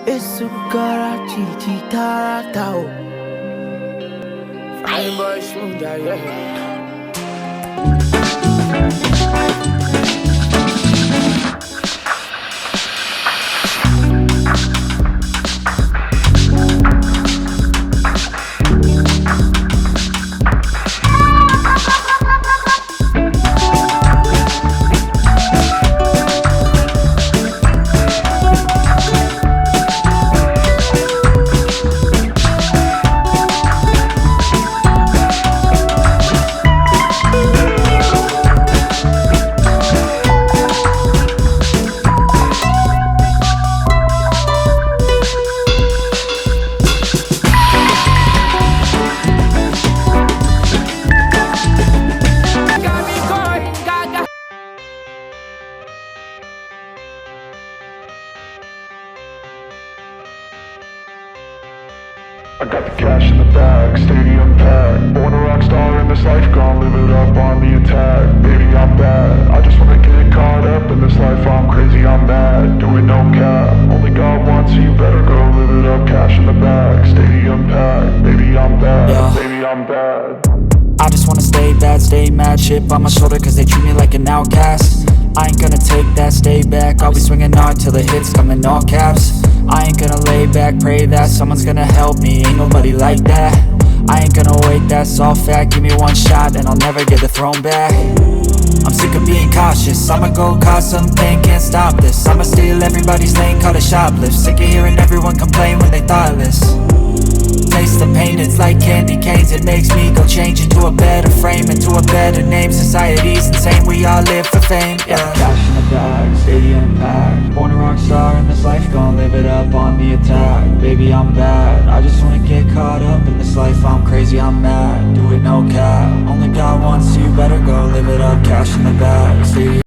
Esukara chichi taratao. Fine boy smooth, yeah. I got the cash in the bag, stadium packed. Born a rock star in this life, gon' live it up on the attack. Baby, I'm bad, I just wanna get caught up in this life. I'm crazy, I'm mad, doing no cap. Only God wants so you better go live it up. Cash in the bag, stadium packed. Baby, I'm bad, baby, I'm bad. I just wanna stay bad, stay mad. Chip on my shoulder cause they treat me like an outcast. I ain't gonna take that, stay back. I'll be swinging hard till the hits come in all caps. I ain't gonna lay back, pray that someone's gonna help me. Ain't nobody like that. I ain't gonna wait, that's all fact. Give me one shot and I'll never get the throne back. I'm sick of being cautious, I'ma go cause something, can't stop this. I'ma steal everybody's lane, call it shoplift. Sick of hearing everyone complain when they thoughtless. Taste the pain, it's like candy canes. It makes me go change into a better frame, into a better name. Society's insane, we all live for fame, yeah. Cash in the bag, stadium packed. Born a rock star in this life, gon' live it up on the attack. Baby, I'm bad, I just wanna get caught up in this life. I'm crazy, I'm mad, do it no cap. Only God wants you, better go live it up. Cash in the bag, stadium